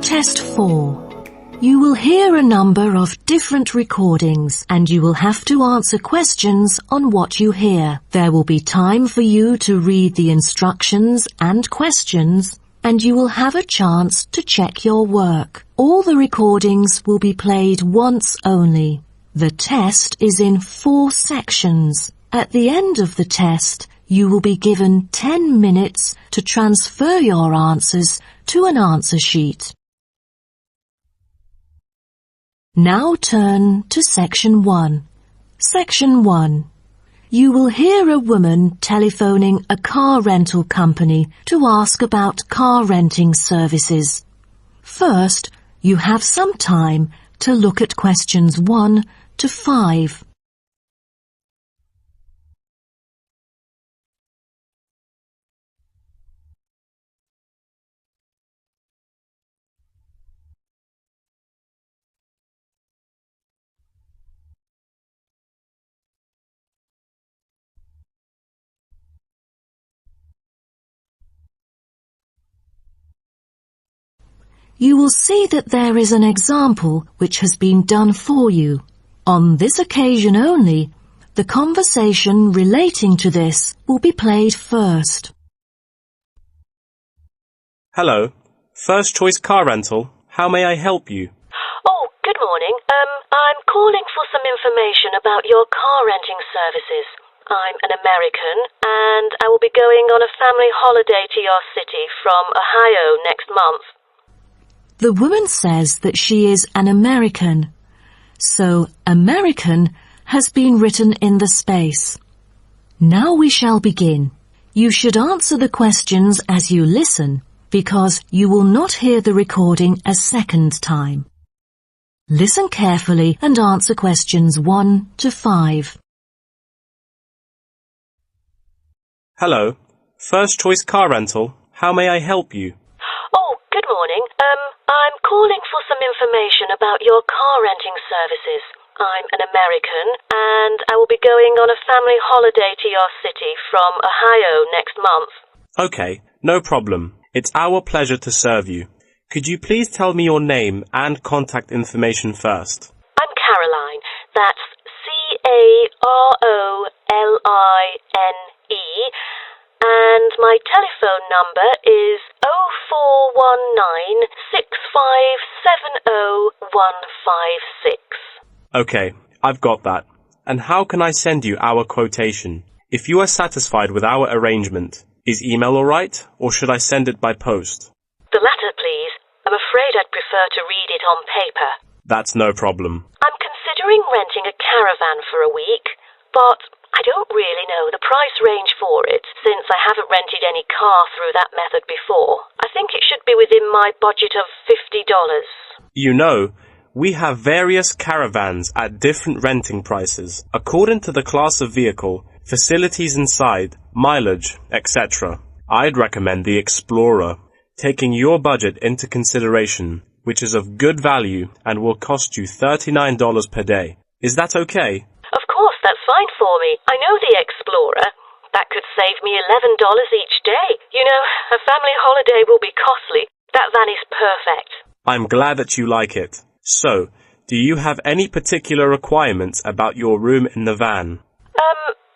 Test 4. You will hear a number of different recordings and you will have to answer questions on what you hear. There will be time for you to read the instructions and questions, and you will have a chance to check your work. All the recordings will be played once only. The test is in 4 sections. At the end of the test, you will be given 10 minutes to transfer your answers to an answer sheet. Now turn to Section 1. Section 1. You will hear a woman telephoning a car rental company to ask about car renting services. First, you have some time to look at questions 1 to 5. You will see that there is an example which has been done for you. On this occasion only, the conversation relating to this will be played first. Hello, First Choice Car Rental. How may I help you? Oh, good morning. I'm calling for some information about your car renting services. I'm an American and I will be going on a family holiday to your city from Ohio next month. The woman says that she is an American, so American has been written in the space. Now we shall begin. You should answer the questions as you listen, because you will not hear the recording a second time. Listen carefully and answer questions 1 to 5. Hello, First Choice Car Rental. How may I help you? Oh, good morning. I'm calling for some information about your car renting services. I'm an American and I will be going on a family holiday to your city from Ohio next month. Okay, no problem. It's our pleasure to serve you. Could you please tell me your name and contact information first? I'm Caroline. That's Caroline. And my telephone number is 0419-6570-156. Okay, I've got that. And how can I send you our quotation? If you are satisfied with our arrangement, is email alright, or should I send it by post? The latter, please. I'm afraid I'd prefer to read it on paper. That's no problem. I'm considering renting a caravan for a week, but I don't really know the price range for it, since I haven't rented any car through that method before. I think it should be within my budget of $50. You know, we have various caravans at different renting prices, according to the class of vehicle, facilities inside, mileage, etc. I'd recommend the Explorer, taking your budget into consideration, which is of good value and will cost you $39 per day. Is that okay? Of course, that's fine for me. I know the Explorer. That could save me $11 each day. You know, a family holiday will be costly. That van is perfect. I'm glad that you like it. So, do you have any particular requirements about your room in the van?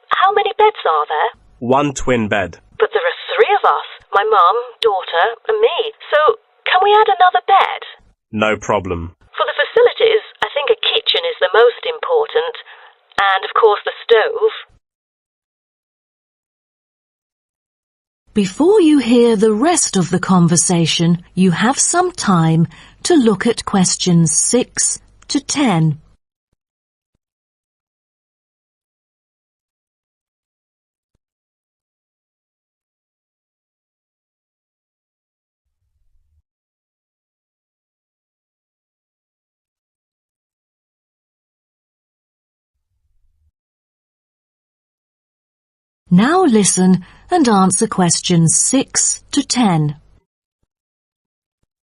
How many beds are there? 1 twin bed. But there are 3 of us. My mum, daughter, and me. So, can we add another bed? No problem. For the facilities, I think a kitchen is the most important. And, of course, the stove. Before you hear the rest of the conversation, you have some time to look at questions 6 to 10. Now listen and answer questions 6 to 10.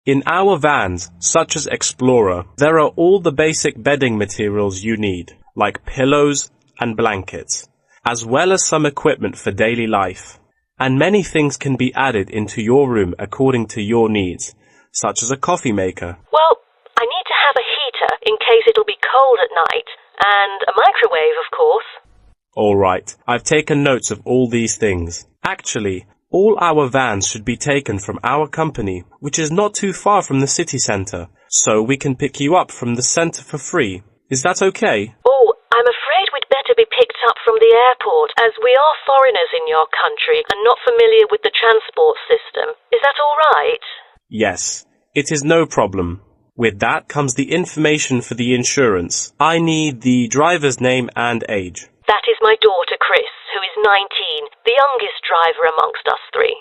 In our vans, such as Explorer, there are all the basic bedding materials you need, like pillows and blankets, as well as some equipment for daily life. And many things can be added into your room according to your needs, such as a coffee maker. Well, I need to have a heater in case it'll be cold at night, and a microwave, of course. All right, I've taken notes of all these things. Actually, all our vans should be taken from our company, which is not too far from the city centre, so we can pick you up from the centre for free. Is that okay? Oh, I'm afraid we'd better be picked up from the airport, as we are foreigners in your country and not familiar with the transport system. Is that all right? Yes, it is no problem. With that comes the information for the insurance. I need the driver's name and age. That is my daughter, Chris, who is 19, the youngest driver amongst us three.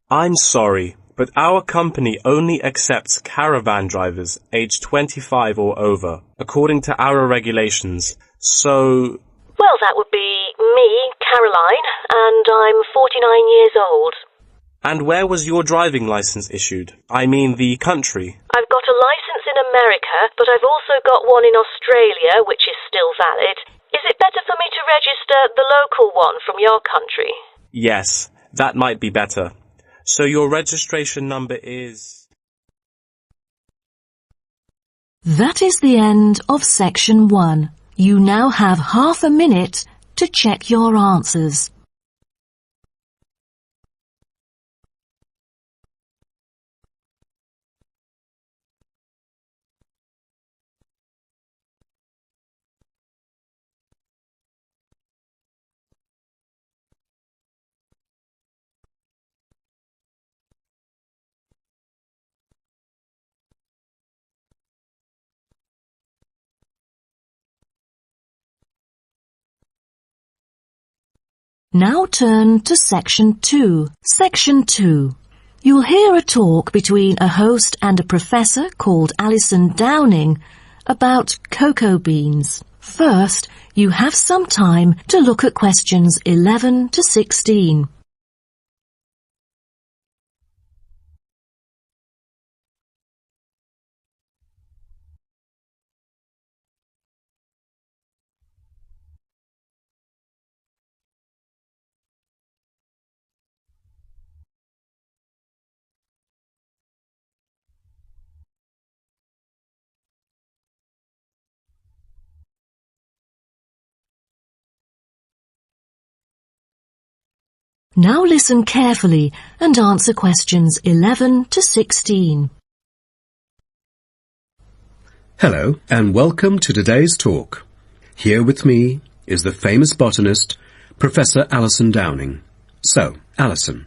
I'm sorry, but our company only accepts caravan drivers aged 25 or over, according to our regulations. So... Well, that would be me, Caroline, and I'm 49 years old. And where was your driving license issued? I mean the country. I've got a license in America, but I've also got one in Australia, which is still valid. Is it better for me to register the local one from your country? Yes, that might be better. So your registration number is... That is the end of section 1. You now have half a minute to check your answers. Now turn to Section 2. Section 2. You'll hear a talk between a host and a professor called Alison Downing about cocoa beans. First, you have some time to look at questions 11 to 16. Now listen carefully and answer questions 11 to 16. Hello and welcome to today's talk. Here with me is the famous botanist, Professor Alison Downing. So, Alison,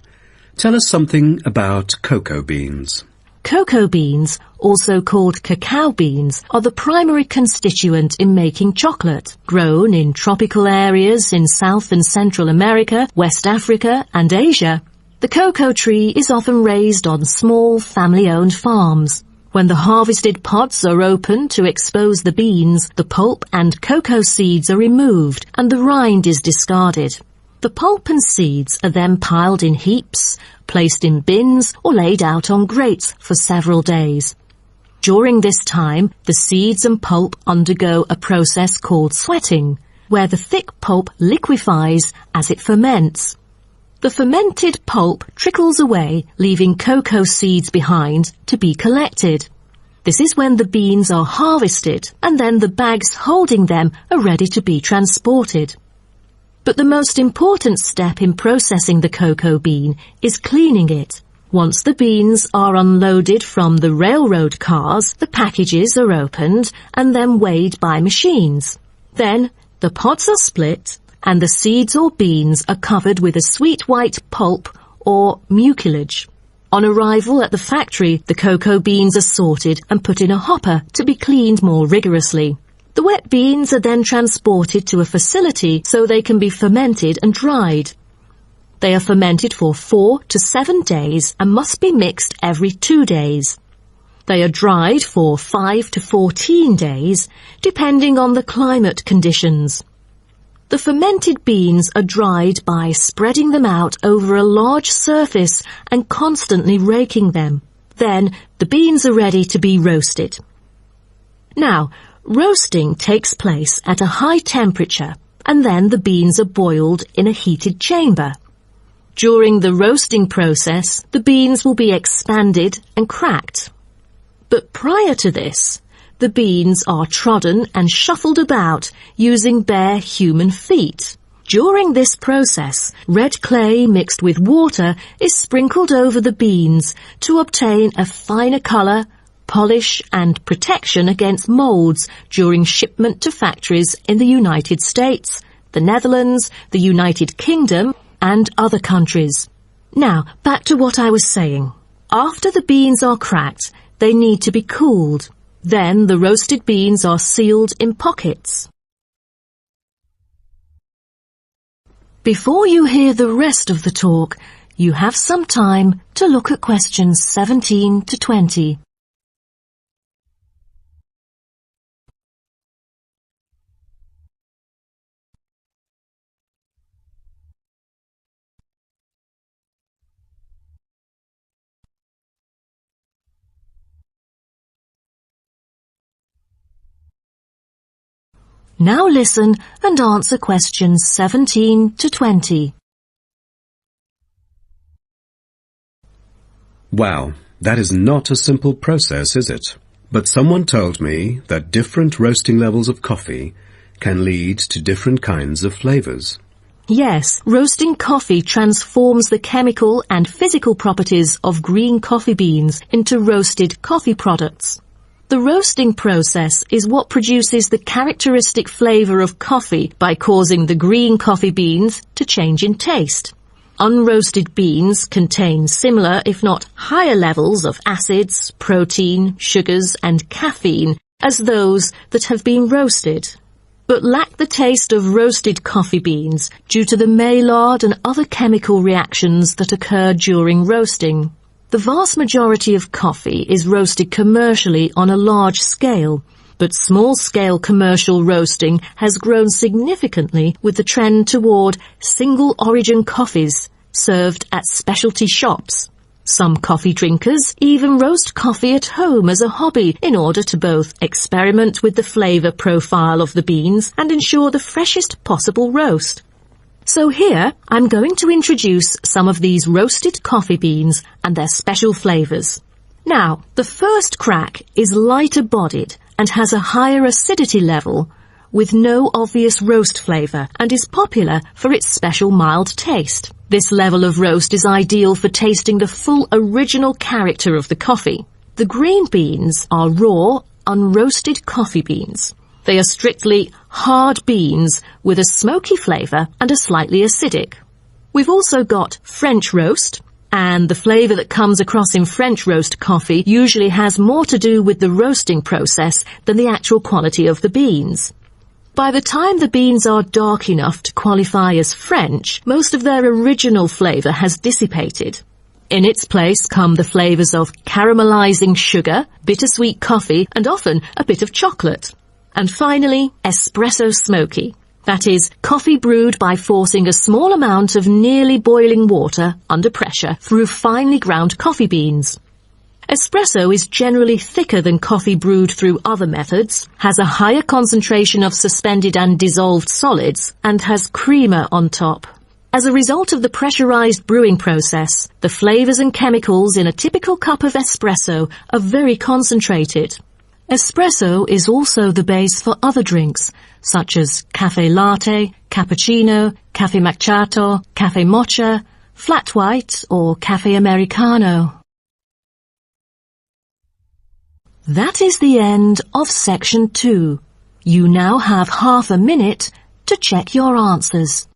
tell us something about cocoa beans. Cocoa beans, also called cacao beans, are the primary constituent in making chocolate, grown in tropical areas in South and Central America, West Africa and Asia. The cocoa tree is often raised on small family-owned farms. When the harvested pods are opened to expose the beans, the pulp and cocoa seeds are removed and the rind is discarded. The pulp and seeds are then piled in heaps, placed in bins or laid out on grates for several days. During this time, the seeds and pulp undergo a process called sweating, where the thick pulp liquefies as it ferments. The fermented pulp trickles away, leaving cocoa seeds behind to be collected. This is when the beans are harvested, and then the bags holding them are ready to be transported. But the most important step in processing the cocoa bean is cleaning it. Once the beans are unloaded from the railroad cars, the packages are opened and then weighed by machines. Then the pods are split and the seeds or beans are covered with a sweet white pulp or mucilage. On arrival at the factory, the cocoa beans are sorted and put in a hopper to be cleaned more rigorously. The wet beans are then transported to a facility so they can be fermented and dried. They are fermented for 4 to 7 days and must be mixed every 2 days. They are dried for 5 to 14 days, depending on the climate conditions. The fermented beans are dried by spreading them out over a large surface and constantly raking them. Then the beans are ready to be roasted. Now, roasting takes place at a high temperature, and then the beans are boiled in a heated chamber. During the roasting process, the beans will be expanded and cracked. But prior to this, the beans are trodden and shuffled about using bare human feet. During this process, red clay mixed with water is sprinkled over the beans to obtain a finer colour, polish and protection against moulds during shipment to factories in the United States, the Netherlands, the United Kingdom and other countries. Now, back to what I was saying. After the beans are cracked, they need to be cooled. Then the roasted beans are sealed in pockets. Before you hear the rest of the talk, you have some time to look at questions 17 to 20. Now listen and answer questions 17 to 20. Wow, that is not a simple process, is it? But someone told me that different roasting levels of coffee can lead to different kinds of flavours. Yes, roasting coffee transforms the chemical and physical properties of green coffee beans into roasted coffee products. The roasting process is what produces the characteristic flavour of coffee by causing the green coffee beans to change in taste. Unroasted beans contain similar, if not higher levels of acids, protein, sugars and caffeine as those that have been roasted, but lack the taste of roasted coffee beans due to the Maillard and other chemical reactions that occur during roasting. The vast majority of coffee is roasted commercially on a large scale, but small-scale commercial roasting has grown significantly with the trend toward single-origin coffees served at specialty shops. Some coffee drinkers even roast coffee at home as a hobby in order to both experiment with the flavour profile of the beans and ensure the freshest possible roast. So here, I'm going to introduce some of these roasted coffee beans and their special flavours. Now, the first crack is lighter bodied and has a higher acidity level with no obvious roast flavour and is popular for its special mild taste. This level of roast is ideal for tasting the full original character of the coffee. The green beans are raw, unroasted coffee beans. They are strictly hard beans with a smoky flavour and are slightly acidic. We've also got French roast, and the flavour that comes across in French roast coffee usually has more to do with the roasting process than the actual quality of the beans. By the time the beans are dark enough to qualify as French, most of their original flavour has dissipated. In its place come the flavours of caramelising sugar, bittersweet coffee, and often a bit of chocolate. And finally, espresso smoky. That is, coffee brewed by forcing a small amount of nearly boiling water under pressure through finely ground coffee beans. Espresso is generally thicker than coffee brewed through other methods, has a higher concentration of suspended and dissolved solids, and has creamer on top. As a result of the pressurized brewing process, the flavors and chemicals in a typical cup of espresso are very concentrated. Espresso is also the base for other drinks, such as cafe latte, cappuccino, cafe macchiato, cafe mocha, flat white, or cafe americano. That is the end of section 2. You now have half a minute to check your answers.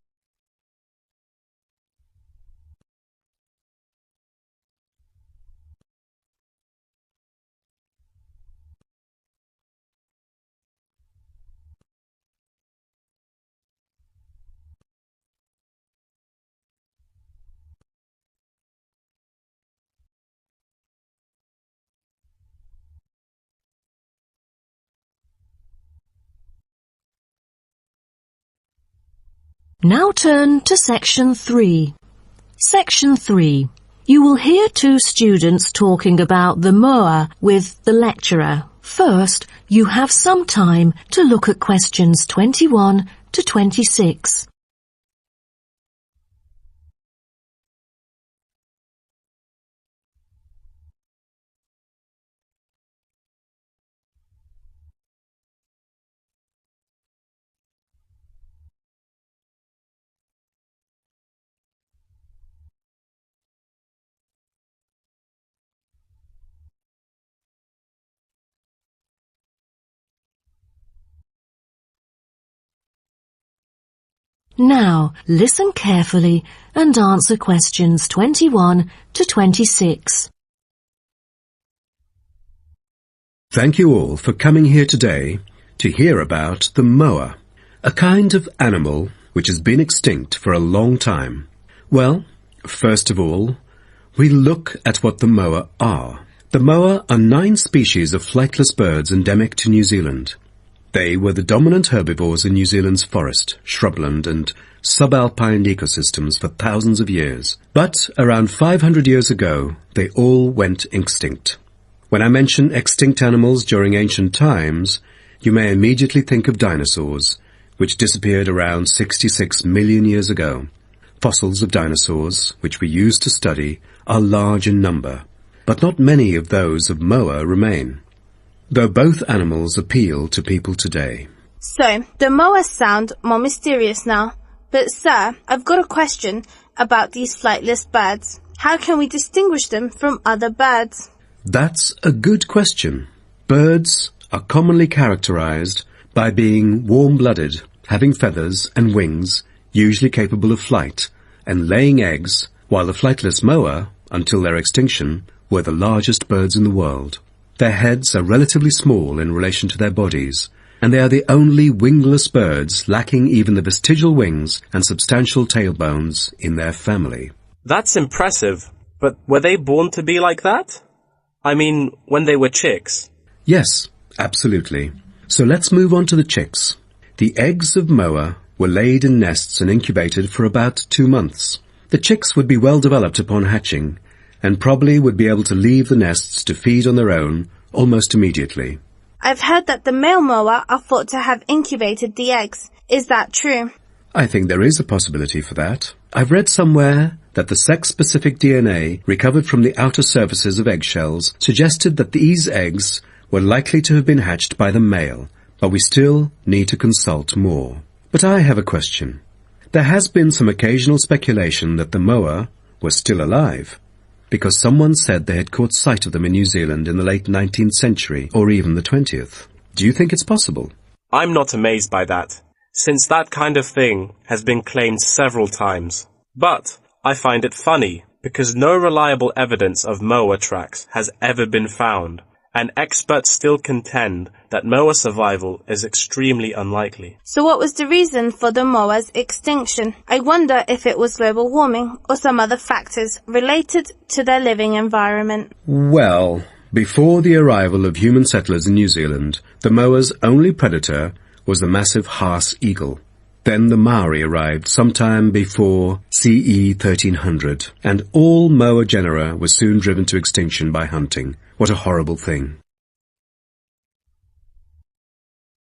Now turn to section 3. Section 3. You will hear two students talking about the moa with the lecturer. First, you have some time to look at questions 21 to 26. Now, listen carefully and answer questions 21 to 26. Thank you all for coming here today to hear about the moa, a kind of animal which has been extinct for a long time. Well, first of all, we look at what the moa are. The moa are 9 species of flightless birds endemic to New Zealand. They were the dominant herbivores in New Zealand's forest, shrubland and subalpine ecosystems for thousands of years. But around 500 years ago, they all went extinct. When I mention extinct animals during ancient times, you may immediately think of dinosaurs, which disappeared around 66 million years ago. Fossils of dinosaurs, which we use to study, are large in number, but not many of those of moa remain, though both animals appeal to people today. So, the moas sound more mysterious now. But sir, I've got a question about these flightless birds. How can we distinguish them from other birds? That's a good question. Birds are commonly characterized by being warm-blooded, having feathers and wings, usually capable of flight, and laying eggs, while the flightless moa, until their extinction, were the largest birds in the world. Their heads are relatively small in relation to their bodies, and they are the only wingless birds lacking even the vestigial wings and substantial tailbones in their family. That's impressive, but were they born to be like that? I mean, when they were chicks. Yes, absolutely. So let's move on to the chicks. The eggs of moa were laid in nests and incubated for about 2 months. The chicks would be well developed upon hatching, and probably would be able to leave the nests to feed on their own almost immediately. I've heard that the male moa are thought to have incubated the eggs. Is that true? I think there is a possibility for that. I've read somewhere that the sex-specific DNA recovered from the outer surfaces of eggshells suggested that these eggs were likely to have been hatched by the male, but we still need to consult more. But I have a question. There has been some occasional speculation that the moa were still alive, because someone said they had caught sight of them in New Zealand in the late 19th century, or even the 20th. Do you think it's possible? I'm not amazed by that, since that kind of thing has been claimed several times. But I find it funny, because no reliable evidence of moa tracks has ever been found, and experts still contend that moa survival is extremely unlikely. So what was the reason for the moa's extinction? I wonder if it was global warming or some other factors related to their living environment. Well, before the arrival of human settlers in New Zealand, the moa's only predator was the massive Haas eagle. Then the Maori arrived sometime before CE 1300, and all moa genera were soon driven to extinction by hunting. What a horrible thing.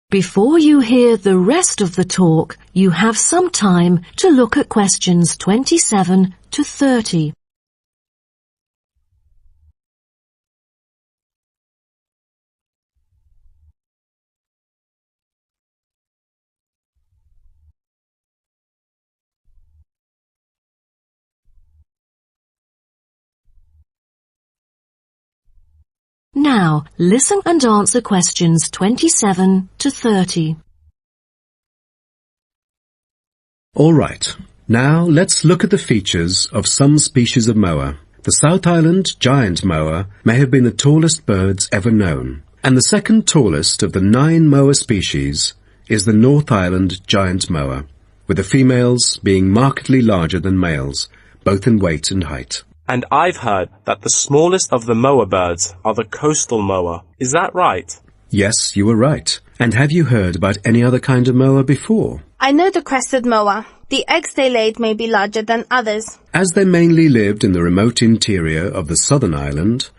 Before you hear the rest of the talk, you have some time to look at questions 27 to 30. Now, listen and answer questions 27 to 30. All right. Now let's look at the features of some species of moa. The South Island giant moa may have been the tallest birds ever known, and the second tallest of the 9 moa species is the North Island giant moa, with the females being markedly larger than males, both in weight and height. And I've heard that the smallest of the moa birds are the coastal moa. Is that right? Yes, you were right. And have you heard about any other kind of moa before? I know the crested moa. The eggs they laid may be larger than others. As they mainly lived in the remote interior of the southern island,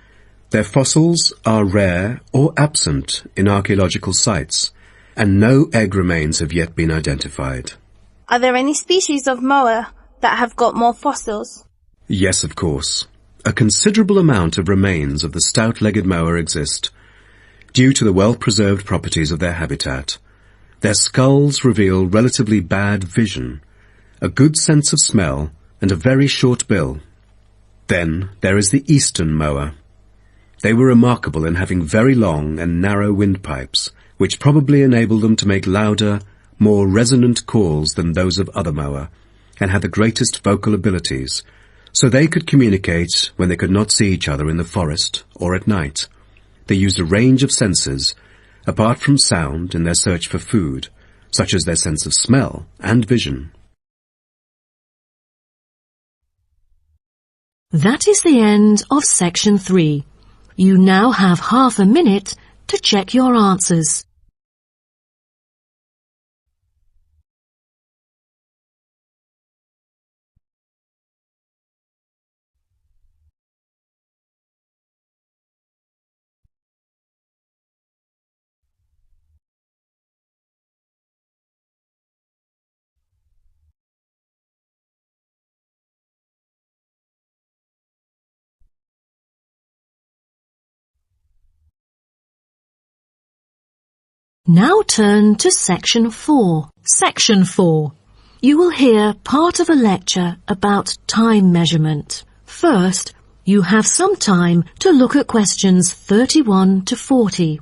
their fossils are rare or absent in archaeological sites, and no egg remains have yet been identified. Are there any species of moa that have got more fossils? Yes, of course. A considerable amount of remains of the stout-legged moa exist, due to the well-preserved properties of their habitat. Their skulls reveal relatively bad vision, a good sense of smell, and a very short bill. Then there is the eastern moa. They were remarkable in having very long and narrow windpipes, which probably enabled them to make louder, more resonant calls than those of other moa, and had the greatest vocal abilities, so they could communicate when they could not see each other in the forest or at night. They used a range of senses, apart from sound, in their search for food, such as their sense of smell and vision. That is the end of section 3. You now have half a minute to check your answers. Now turn to section 4. Section 4. You will hear part of a lecture about time measurement. First, you have some time to look at questions 31 to 40.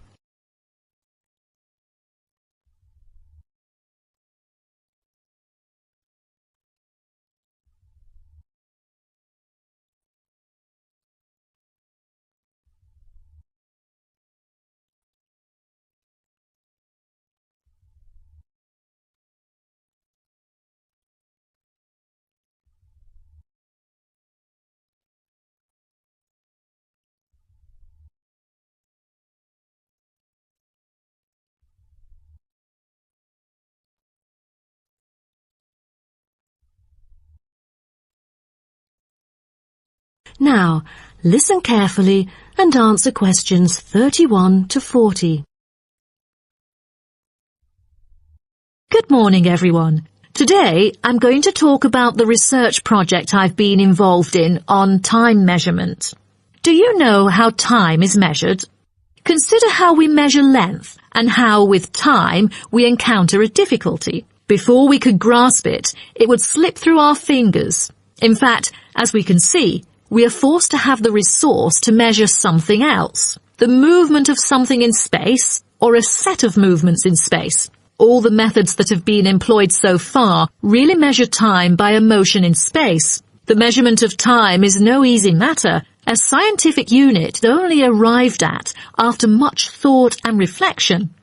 Now, listen carefully and answer questions 31 to 40. Good morning, everyone. Today, I'm going to talk about the research project I've been involved in on time measurement. Do you know how time is measured? Consider how we measure length and how, with time, we encounter a difficulty. Before we could grasp it, it would slip through our fingers. In fact, as we can see, we are forced to have the resource to measure something else, the movement of something in space or a set of movements in space. All the methods that have been employed so far really measure time by a motion in space. The measurement of time is no easy matter, a scientific unit only arrived at after much thought and reflection.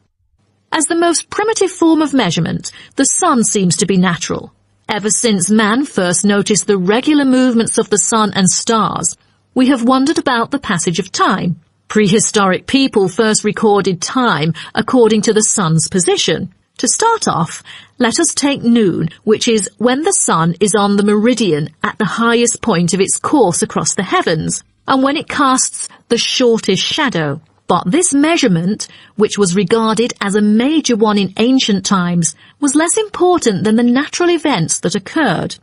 As the most primitive form of measurement, the sun seems to be natural. Ever since man first noticed the regular movements of the sun and stars, we have wondered about the passage of time. Prehistoric people first recorded time according to the sun's position. To start off, let us take noon, which is when the sun is on the meridian at the highest point of its course across the heavens, and when it casts the shortest shadow. But this measurement, which was regarded as a major one in ancient times, was less important than the natural events that occurred.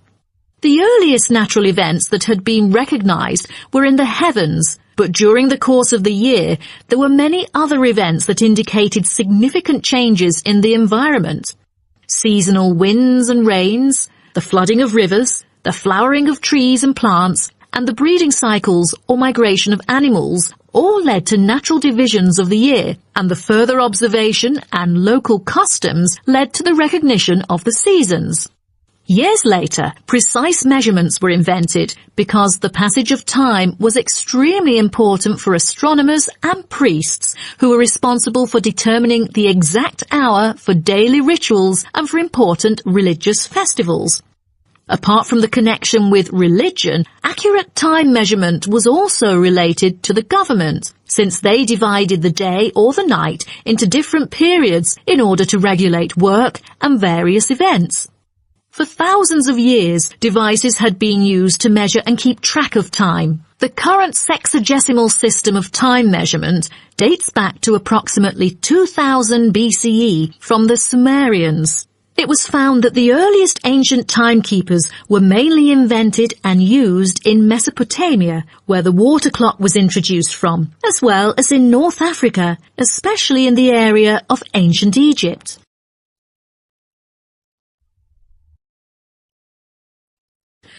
The earliest natural events that had been recognized were in the heavens, but during the course of the year, there were many other events that indicated significant changes in the environment. Seasonal winds and rains, the flooding of rivers, the flowering of trees and plants, and the breeding cycles or migration of animals all led to natural divisions of the year, and the further observation and local customs led to the recognition of the seasons. Years later, precise measurements were invented because the passage of time was extremely important for astronomers and priests who were responsible for determining the exact hour for daily rituals and for important religious festivals. Apart from the connection with religion, accurate time measurement was also related to the government, since they divided the day or the night into different periods in order to regulate work and various events. For thousands of years, devices had been used to measure and keep track of time. The current sexagesimal system of time measurement dates back to approximately 2000 BCE from the Sumerians. It was found that the earliest ancient timekeepers were mainly invented and used in Mesopotamia, where the water clock was introduced from, as well as in North Africa, especially in the area of ancient Egypt.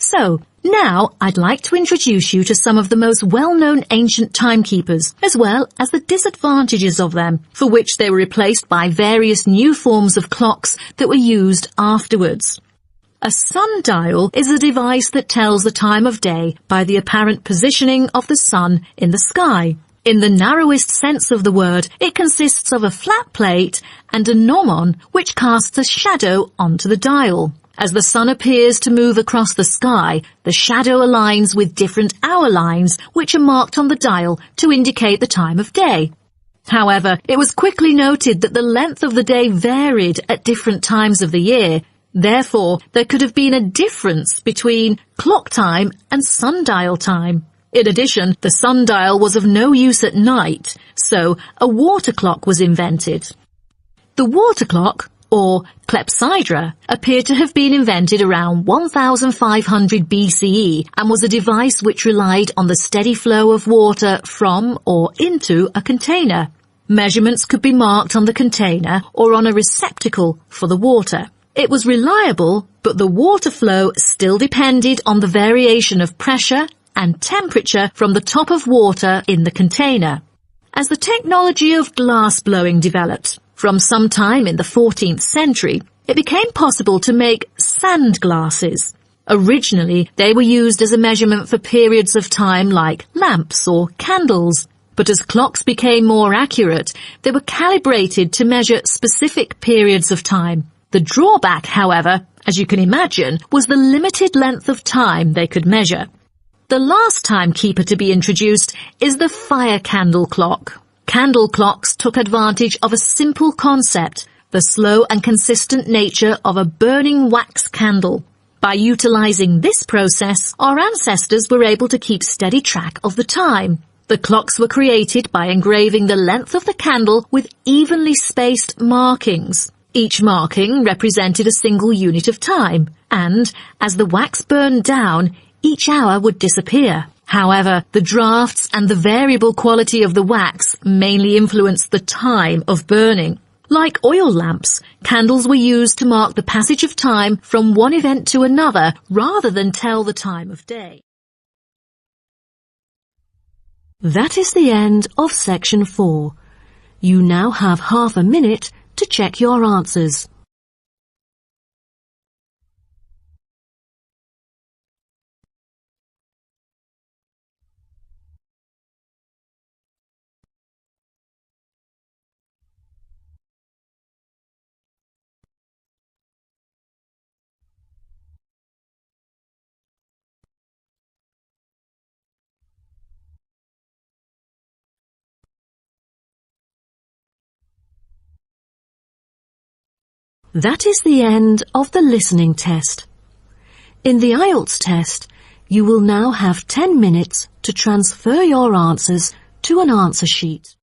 So, now I'd like to introduce you to some of the most well-known ancient timekeepers, as well as the disadvantages of them, for which they were replaced by various new forms of clocks that were used afterwards. A sundial is a device that tells the time of day by the apparent positioning of the sun in the sky. In the narrowest sense of the word, it consists of a flat plate and a gnomon which casts a shadow onto the dial. As the sun appears to move across the sky, the shadow aligns with different hour lines which are marked on the dial to indicate the time of day. However, it was quickly noted that the length of the day varied at different times of the year. Therefore, there could have been a difference between clock time and sundial time. In addition, the sundial was of no use at night, so a water clock was invented. The water clock, or clepsydra, appeared to have been invented around 1500 BCE and was a device which relied on the steady flow of water from or into a container. Measurements could be marked on the container or on a receptacle for the water. It was reliable, but the water flow still depended on the variation of pressure and temperature from the top of water in the container. As the technology of glass blowing developed, from some time in the 14th century, it became possible to make sand glasses. Originally, they were used as a measurement for periods of time like lamps or candles. But as clocks became more accurate, they were calibrated to measure specific periods of time. The drawback, however, as you can imagine, was the limited length of time they could measure. The last timekeeper to be introduced is the fire candle clock. Candle clocks took advantage of a simple concept, the slow and consistent nature of a burning wax candle. By utilizing this process, our ancestors were able to keep steady track of the time. The clocks were created by engraving the length of the candle with evenly spaced markings. Each marking represented a single unit of time, and as the wax burned down, each hour would disappear. However, the drafts and the variable quality of the wax mainly influenced the time of burning. Like oil lamps, candles were used to mark the passage of time from one event to another rather than tell the time of day. That is the end of section 4. You now have half a minute to check your answers. That is the end of the listening test. In the Ielts test, you will now have 10 minutes to transfer your answers to an answer sheet.